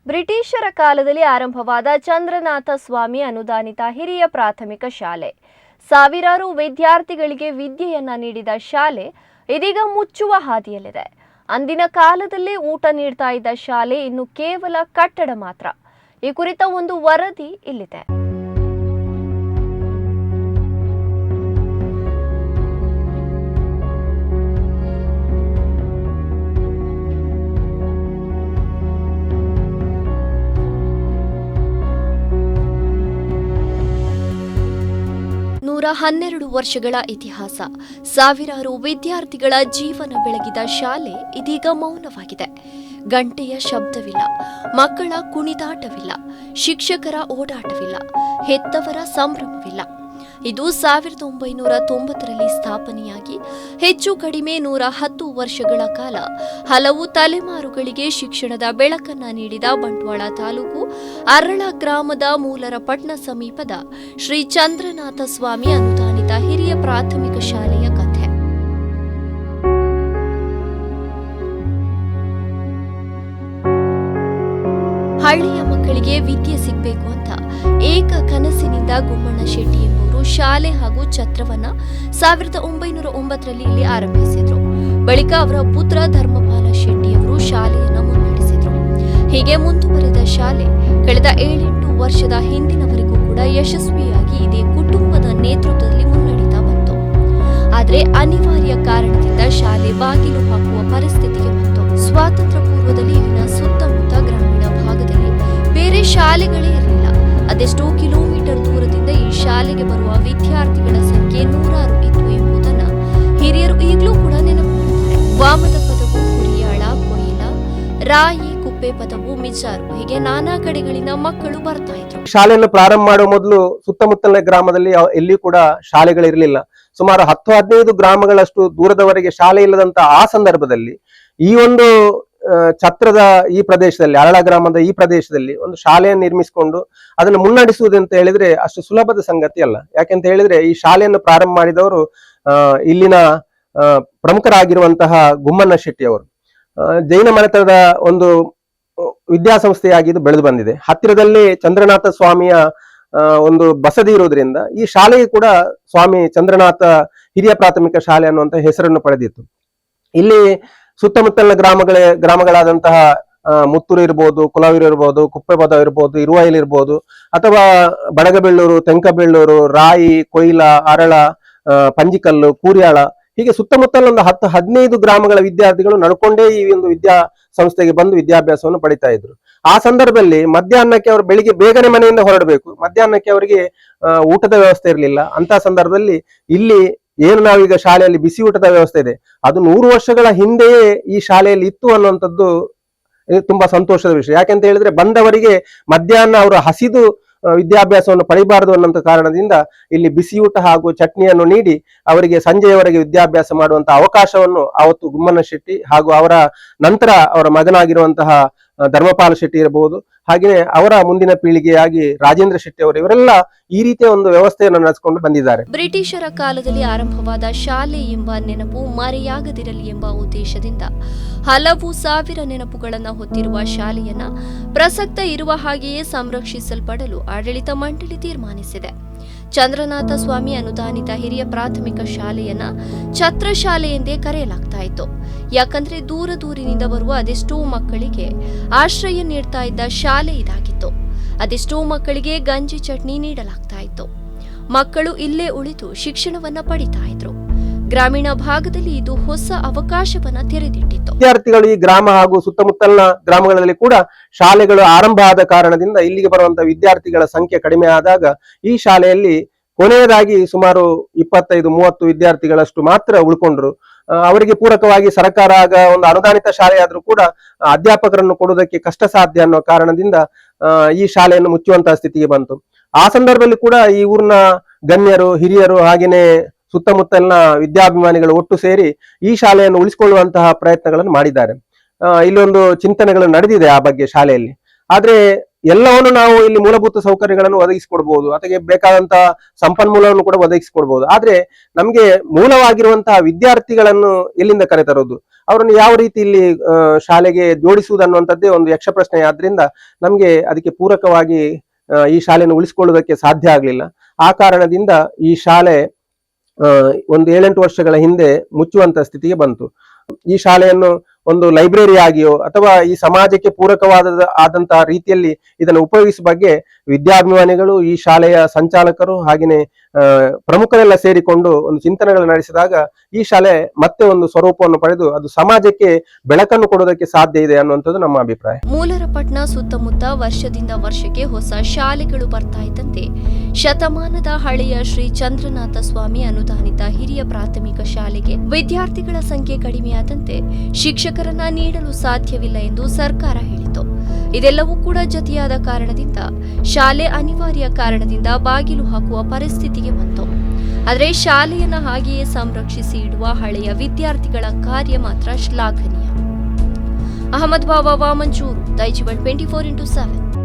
ಬ್ರಿಟಿಷರ ಕಾಲದಲ್ಲಿ ಆರಂಭವಾದ ಚಂದ್ರನಾಥ ಸ್ವಾಮಿ ಅನುದಾನಿತ ಹಿರಿಯ ಪ್ರಾಥಮಿಕ ಶಾಲೆ ಸಾವಿರಾರು ವಿದ್ಯಾರ್ಥಿಗಳಿಗೆ ವಿದ್ಯೆಯನ್ನ ನೀಡಿದ ಶಾಲೆ ಇದೀಗ ಮುಚ್ಚುವ ಹಾದಿಯಲ್ಲಿದೆ. ಅಂದಿನ ಕಾಲದಲ್ಲಿ ಊಟ ನೀಡ್ತಾ ಇದ್ದ ಶಾಲೆ ಇನ್ನು ಕೇವಲ ಕಟ್ಟಡ ಮಾತ್ರ. ಈ ಕುರಿತ ಒಂದು ವರದಿ ಇಲ್ಲಿದೆ. ನೂರ 12 ವರ್ಷಗಳ ಇತಿಹಾಸ, ಸಾವಿರಾರು ವಿದ್ಯಾರ್ಥಿಗಳ ಜೀವನ ಬೆಳಗಿದ ಶಾಲೆ ಇದೀಗ ಮೌನವಾಗಿದೆ. ಗಂಟೆಯ ಶಬ್ದವಿಲ್ಲ, ಮಕ್ಕಳ ಕುಣಿದಾಟವಿಲ್ಲ, ಶಿಕ್ಷಕರ ಓಡಾಟವಿಲ್ಲ, ಹೆತ್ತವರ ಸಂಭ್ರಮವಿಲ್ಲ. ಇದು 1990ರಲ್ಲಿ ಸ್ಥಾಪನೆಯಾಗಿ ಹೆಚ್ಚು ಕಡಿಮೆ 110 ವರ್ಷಗಳ ಕಾಲ ಹಲವು ತಲೆಮಾರುಗಳಿಗೆ ಶಿಕ್ಷಣದ ಬೆಳಕನ್ನ ನೀಡಿದ ಬಂಟ್ವಾಳ ತಾಲೂಕು ಅರಳ ಗ್ರಾಮದ ಮೂಲರಪಟ್ನ ಸಮೀಪದ ಶ್ರೀ ಚಂದ್ರನಾಥ ಸ್ವಾಮಿ ಅನುದಾನಿತ ಹಿರಿಯ ಪ್ರಾಥಮಿಕ ಶಾಲೆಯ ಕಥೆ. ಹಳ್ಳಿಯ ಮಕ್ಕಳಿಗೆ ವಿದ್ಯೆ ಸಿಗಬೇಕು ಅಂತ ಏಕ ಕನಸಿನಿಂದ ಗುಮ್ಮಣ್ಣ ಶೆಟ್ಟಿ ಎಂಬುವರು ಶಾಲೆ ಹಾಗೂ ಛತ್ರವನ್ನ 1909ರಲ್ಲಿ ಇಲ್ಲಿ ಆರಂಭಿಸಿದ್ರು. ಬಳಿಕ ಅವರ ಪುತ್ರ ಧರ್ಮಪಾಲ ಶೆಟ್ಟಿಯವರು ಶಾಲೆಯನ್ನ ಮುನ್ನಡೆಸಿದ್ರು. ಹೀಗೆ ಮುಂದುವರೆದ ಶಾಲೆ ಕಳೆದ 7-8 ವರ್ಷದ ಹಿಂದಿನವರೆಗೂ ಕೂಡ ಯಶಸ್ವಿಯಾಗಿ ಇದೇ ಕುಟುಂಬದ ನೇತೃತ್ವದಲ್ಲಿ ಮುನ್ನಡೀತಾ ಬಂತು. ಆದರೆ ಅನಿವಾರ್ಯ ಕಾರಣದಿಂದ ಶಾಲೆ ಬಾಗಿಲು ಹಾಕುವ ಪರಿಸ್ಥಿತಿಗೆ ಬಂತು. ಸ್ವಾತಂತ್ರ್ಯ ಪೂರ್ವದಲ್ಲಿ ಇಲ್ಲಿನ ಸುತ್ತಮುತ್ತ ಗ್ರಾಮೀಣ ಭಾಗದಲ್ಲಿ ಬೇರೆ ಶಾಲೆಗಳೇ ಇರಲಿಲ್ಲ. ಅದೆಷ್ಟೋ ಕಿಲೋಮೀಟರ್ ದೂರದಿಂದ ಈ ಶಾಲೆಗೆ ಬರುವ ವಿದ್ಯಾರ್ಥಿಗಳ ಸಂಖ್ಯೆ ನೂರಾರು ಇತ್ತು ಎಂಬುದನ್ನು ಹಿರಿಯರು ಈಗಲೂ ಕೂಡ ನೆನಪು ಮಾಡ್ತಾರೆ. ವಾಮದ ಪದವು ಹುರಿಯಾಳ, ಕೊಯಿಲ, ರಾಯಿ, ಕುಪ್ಪೆ ಪದವು ಮಿಜಾರು, ಹೀಗೆ ನಾನಾ ಕಡೆಗಳಿಂದ ಮಕ್ಕಳು ಬರ್ತಾ ಇದ್ರು. ಶಾಲೆಯನ್ನು ಪ್ರಾರಂಭ ಮಾಡುವ ಮೊದಲು ಸುತ್ತಮುತ್ತಲಿನ ಗ್ರಾಮದಲ್ಲಿ ಎಲ್ಲಿಯೂ ಕೂಡ ಶಾಲೆಗಳಿರಲಿಲ್ಲ. ಸುಮಾರು 10-15 ಗ್ರಾಮಗಳಷ್ಟು ದೂರದವರೆಗೆ ಶಾಲೆ ಇಲ್ಲದಂತ ಆ ಸಂದರ್ಭದಲ್ಲಿ ಈ ಒಂದು ಛತ್ರದ ಈ ಪ್ರದೇಶದಲ್ಲಿ, ಅರಳ ಗ್ರಾಮದ ಈ ಪ್ರದೇಶದಲ್ಲಿ ಒಂದು ಶಾಲೆಯನ್ನು ನಿರ್ಮಿಸಿಕೊಂಡು ಅದನ್ನು ಮುನ್ನಡೆಸುವುದು ಅಂತ ಹೇಳಿದ್ರೆ ಅಷ್ಟು ಸುಲಭದ ಸಂಗತಿ ಅಲ್ಲ. ಯಾಕೆಂತ ಹೇಳಿದ್ರೆ ಈ ಶಾಲೆಯನ್ನು ಪ್ರಾರಂಭ ಮಾಡಿದವರು ಇಲ್ಲಿನ ಪ್ರಮುಖರಾಗಿರುವಂತಹ ಗುಮ್ಮಣ್ಣ ಶೆಟ್ಟಿ ಅವರು. ಜೈನ ಮನೆತನದ ಒಂದು ವಿದ್ಯಾಸಂಸ್ಥೆಯಾಗಿ ಬೆಳೆದು ಬಂದಿದೆ. ಹತ್ತಿರದಲ್ಲಿ ಚಂದ್ರನಾಥ ಸ್ವಾಮಿಯ ಒಂದು ಬಸದಿ ಇರುವುದರಿಂದ ಈ ಶಾಲೆಗೆ ಕೂಡ ಸ್ವಾಮಿ ಚಂದ್ರನಾಥ ಹಿರಿಯ ಪ್ರಾಥಮಿಕ ಶಾಲೆ ಅನ್ನುವಂಥ ಹೆಸರನ್ನು ಪಡೆದಿತ್ತು. ಇಲ್ಲಿ ಸುತ್ತಮುತ್ತಲಿನ ಗ್ರಾಮಗಳಾದಂತಹ ಮುತ್ತೂರು ಇರ್ಬೋದು, ಕುಲವೀರು ಇರ್ಬೋದು, ಕುಪ್ಪೆಪದ ಇರ್ಬೋದು, ಇರುವೈಲ್ ಇರ್ಬೋದು, ಅಥವಾ ಬಡಗಬೆಳ್ಳೂರು, ತೆಂಕಬೆಳ್ಳೂರು, ರಾಯಿ, ಕೊಯ್ಲ, ಅರಳ, ಪಂಜಿಕಲ್ಲು, ಕೂರ್ಯಾಳ, ಹೀಗೆ ಸುತ್ತಮುತ್ತಲ ಒಂದು 10-15 ಗ್ರಾಮಗಳ ವಿದ್ಯಾರ್ಥಿಗಳು ನಡ್ಕೊಂಡೇ ಈ ಒಂದು ವಿದ್ಯಾ ಸಂಸ್ಥೆಗೆ ಬಂದು ವಿದ್ಯಾಭ್ಯಾಸವನ್ನು ಪಡಿತಾ ಇದ್ರು. ಆ ಸಂದರ್ಭದಲ್ಲಿ ಮಧ್ಯಾಹ್ನಕ್ಕೆ ಅವರು ಬೆಳಿಗ್ಗೆ ಬೇಗನೆ ಮನೆಯಿಂದ ಹೊರಡಬೇಕು, ಮಧ್ಯಾಹ್ನಕ್ಕೆ ಅವರಿಗೆ ಊಟದ ವ್ಯವಸ್ಥೆ ಇರಲಿಲ್ಲ. ಅಂತ ಸಂದರ್ಭದಲ್ಲಿ ಇಲ್ಲಿ ಏನು ನಾವೀಗ ಶಾಲೆಯಲ್ಲಿ ಬಿಸಿ ಊಟದ ವ್ಯವಸ್ಥೆ ಇದೆ, ಅದು 100 ವರ್ಷಗಳ ಹಿಂದೆಯೇ ಈ ಶಾಲೆಯಲ್ಲಿ ಇತ್ತು ಅನ್ನುವಂಥದ್ದು ತುಂಬಾ ಸಂತೋಷದ ವಿಷಯ. ಯಾಕೆಂತ ಹೇಳಿದ್ರೆ ಬಂದವರಿಗೆ ಮಧ್ಯಾಹ್ನ ಅವರು ಹಸಿದು ವಿದ್ಯಾಭ್ಯಾಸವನ್ನು ಪಡಿಬಾರದು ಅನ್ನೋಂಥ ಕಾರಣದಿಂದ ಇಲ್ಲಿ ಬಿಸಿಯೂಟ ಹಾಗೂ ಚಟ್ನಿಯನ್ನು ನೀಡಿ ಅವರಿಗೆ ಸಂಜೆಯವರೆಗೆ ವಿದ್ಯಾಭ್ಯಾಸ ಮಾಡುವಂತ ಅವಕಾಶವನ್ನು ಅವತ್ತು ಗುಮ್ಮಣ್ಣ ಶೆಟ್ಟಿ ಹಾಗೂ ಅವರ ನಂತರ ಅವರ ಮಗನಾಗಿರುವಂತಹ ಧರ್ಮಪಾಲ ಶೆಟ್ಟಿ ಇರಬಹುದು, ಹಾಗೆಯೇ ಅವರ ಮುಂದಿನ ಪೀಳಿಗೆಯಾಗಿ ರಾಜೇಂದ್ರ ಶೆಟ್ಟಿ ಅವರು, ಇವರೆಲ್ಲ ಈ ರೀತಿಯ ಒಂದು ವ್ಯವಸ್ಥೆಯನ್ನು ನಡೆಸಿಕೊಂಡು ಬಂದಿದ್ದಾರೆ. ಬ್ರಿಟಿಷರ ಕಾಲದಲ್ಲಿ ಆರಂಭವಾದ ಶಾಲೆ ಎಂಬ ನೆನಪು ಮರೆಯಾಗದಿರಲಿ ಎಂಬ ಉದ್ದೇಶದಿಂದ ಹಲವು ಸಾವಿರ ನೆನಪುಗಳನ್ನು ಹೊತ್ತಿರುವ ಶಾಲೆಯನ್ನ ಪ್ರಸಕ್ತ ಇರುವ ಹಾಗೆಯೇ ಸಂರಕ್ಷಿಸಲ್ಪಡಲು ಆಡಳಿತ ಮಂಡಳಿ ತೀರ್ಮಾನಿಸಿದೆ. ಚಂದ್ರನಾಥ ಸ್ವಾಮಿ ಅನುದಾನಿತ ಹಿರಿಯ ಪ್ರಾಥಮಿಕ ಶಾಲೆಯನ್ನ ಛತ್ರ ಶಾಲೆ ಎಂದೇ ಕರೆಯಲಾಗ್ತಾ ಇತ್ತು. ಯಾಕಂದ್ರೆ ದೂರದೂರಿನಿಂದ ಬರುವ ಅದೆಷ್ಟೋ ಮಕ್ಕಳಿಗೆ ಆಶ್ರಯ ನೀಡ್ತಾ ಇದ್ದ ಶಾಲೆ ಇದಾಗಿತ್ತು. ಅದೆಷ್ಟೋ ಮಕ್ಕಳಿಗೆ ಗಂಜಿ ಚಟ್ನಿ ನೀಡಲಾಗ್ತಾ ಇತ್ತು. ಮಕ್ಕಳು ಇಲ್ಲೇ ಉಳಿದು ಶಿಕ್ಷಣವನ್ನ ಪಡಿತಾ ಇದ್ರು. ಗ್ರಾಮೀಣ ಭಾಗದಲ್ಲಿ ಇದು ಹೊಸ ಅವಕಾಶವನ್ನ ತೆರೆದಿಟ್ಟಿತ್ತು. ವಿದ್ಯಾರ್ಥಿಗಳು ಈ ಗ್ರಾಮ ಹಾಗೂ ಸುತ್ತಮುತ್ತಲಿನ ಗ್ರಾಮಗಳಲ್ಲಿ ಕೂಡ ಶಾಲೆಗಳು ಆರಂಭ ಆದ ಕಾರಣದಿಂದ ಇಲ್ಲಿಗೆ ಬರುವಂತಹ ವಿದ್ಯಾರ್ಥಿಗಳ ಸಂಖ್ಯೆ ಕಡಿಮೆ ಆದಾಗ ಈ ಶಾಲೆಯಲ್ಲಿ ಕೊನೆಯದಾಗಿ ಸುಮಾರು 25-30 ವಿದ್ಯಾರ್ಥಿಗಳಷ್ಟು ಮಾತ್ರ ಉಳ್ಕೊಂಡ್ರು. ಅವರಿಗೆ ಪೂರಕವಾಗಿ ಸರ್ಕಾರ ಆಗ ಒಂದು ಅನುದಾನಿತ ಶಾಲೆಯಾದ್ರೂ ಕೂಡ ಅಧ್ಯಾಪಕರನ್ನು ಕೊಡುವುದಕ್ಕೆ ಕಷ್ಟ ಸಾಧ್ಯ ಅನ್ನೋ ಕಾರಣದಿಂದ ಈ ಶಾಲೆಯನ್ನು ಮುಚ್ಚುವಂತಹ ಸ್ಥಿತಿಗೆ ಬಂತು. ಆ ಸಂದರ್ಭದಲ್ಲಿ ಕೂಡ ಈ ಊರಿನ ಗಣ್ಯರು, ಹಿರಿಯರು, ಹಾಗೇನೆ ಸುತ್ತಮುತ್ತಲಿನ ವಿದ್ಯಾಭಿಮಾನಿಗಳು ಒಟ್ಟು ಸೇರಿ ಈ ಶಾಲೆಯನ್ನು ಉಳಿಸಿಕೊಳ್ಳುವಂತಹ ಪ್ರಯತ್ನಗಳನ್ನು ಮಾಡಿದ್ದಾರೆ. ಇಲ್ಲೊಂದು ಚಿಂತನೆಗಳು ನಡೆದಿದೆ ಆ ಬಗ್ಗೆ ಶಾಲೆಯಲ್ಲಿ. ಆದ್ರೆ ಎಲ್ಲವನ್ನು ನಾವು ಇಲ್ಲಿ ಮೂಲಭೂತ ಸೌಕರ್ಯಗಳನ್ನು ಒದಗಿಸಿಕೊಡ್ಬಹುದು, ಅದಕ್ಕೆ ಬೇಕಾದಂತಹ ಸಂಪನ್ಮೂಲವನ್ನು ಕೂಡ ಒದಗಿಸಿಕೊಡ್ಬಹುದು. ಆದ್ರೆ ನಮ್ಗೆ ಮೂಲವಾಗಿರುವಂತಹ ವಿದ್ಯಾರ್ಥಿಗಳನ್ನು ಎಲ್ಲಿಂದ ಕರೆತರೋದು? ಅವರನ್ನು ಯಾವ ರೀತಿ ಇಲ್ಲಿ ಶಾಲೆಗೆ ಜೋಡಿಸುವುದು ಅನ್ನುವಂಥದ್ದೇ ಒಂದು ಯಕ್ಷ ಪ್ರಶ್ನೆ. ಆದ್ರಿಂದ ನಮ್ಗೆ ಅದಕ್ಕೆ ಪೂರಕವಾಗಿ ಈ ಶಾಲೆಯನ್ನು ಉಳಿಸಿಕೊಳ್ಳುವುದಕ್ಕೆ ಸಾಧ್ಯ ಆಗ್ಲಿಲ್ಲ. ಆ ಕಾರಣದಿಂದ ಈ ಶಾಲೆ ಒಂದು 7-8 ವರ್ಷಗಳ ಹಿಂದೆ ಮುಚ್ಚುವಂತ ಸ್ಥಿತಿಗೆ ಬಂತು. ಈ ಶಾಲೆಯನ್ನು ಒಂದು ಲೈಬ್ರರಿ ಆಗಿಯೋ ಅಥವಾ ಈ ಸಮಾಜಕ್ಕೆ ಆದಂತಹ ರೀತಿಯಲ್ಲಿ ಇದನ್ನು ಉಪಯೋಗಿಸುವ ಬಗ್ಗೆ ವಿದ್ಯಾಭಿಮಾನಿಗಳು, ಈ ಶಾಲೆಯ ಸಂಚಾಲಕರು ಹಾಗೆಯೇ ಪ್ರಮುಖರೆಲ್ಲ ಸೇರಿಕೊಂಡು ಒಂದು ಚಿಂತನೆಗಳನ್ನು ನಡೆಸಿದಾಗ ಈ ಶಾಲೆ ಮತ್ತೆ ಒಂದು ಸ್ವರೂಪವನ್ನು ಪಡೆದು ಅದು ಸಮಾಜಕ್ಕೆ ಬೆಳಕನ್ನು ಕೊಡೋದಕ್ಕೆ ಸಾಧ್ಯ ಇದೆ ಅನ್ನುವಂಥದ್ದು ನಮ್ಮ ಅಭಿಪ್ರಾಯ. ಮೂಲರಪಟ್ನ ಸುತ್ತಮುತ್ತ ವರ್ಷದಿಂದ ವರ್ಷಕ್ಕೆ ಹೊಸ ಶಾಲೆಗಳು ಬರ್ತಾ ಇದ್ದಂತೆ ಶತಮಾನದ ಹಳೆಯ ಶ್ರೀ ಚಂದ್ರನಾಥ ಸ್ವಾಮಿ ಅನುದಾನಿತ ಹಿರಿಯ ಪ್ರಾಥಮಿಕ ಶಾಲೆಗೆ ವಿದ್ಯಾರ್ಥಿಗಳ ಸಂಖ್ಯೆ ಕಡಿಮೆಯಾದಂತೆ ಶಿಕ್ಷಕರನ್ನ ನೀಡಲು ಸಾಧ್ಯವಿಲ್ಲ ಎಂದು ಸರ್ಕಾರ ಹೇಳಿತು. ಇದೆಲ್ಲವೂ ಕೂಡ ಜತೆಯಾದ ಕಾರಣದಿಂದ ಶಾಲೆ ಅನಿವಾರ್ಯ ಕಾರಣದಿಂದ ಬಾಗಿಲು ಹಾಕುವ ಪರಿಸ್ಥಿತಿಗೆ ಬಂತು. ಆದರೆ ಶಾಲೆಯನ್ನ ಹಾಗೆಯೇ ಸಂರಕ್ಷಿಸಿ ಇಡುವ ಹಳೆಯ ವಿದ್ಯಾರ್ಥಿಗಳ ಕಾರ್ಯ ಮಾತ್ರ ಶ್ಲಾಘನೀಯ. ಅಹಮದ್ ಬಾಬಾ ವಾಮಂಚೂರು, ದೈಜಿವಲ್ 24x7.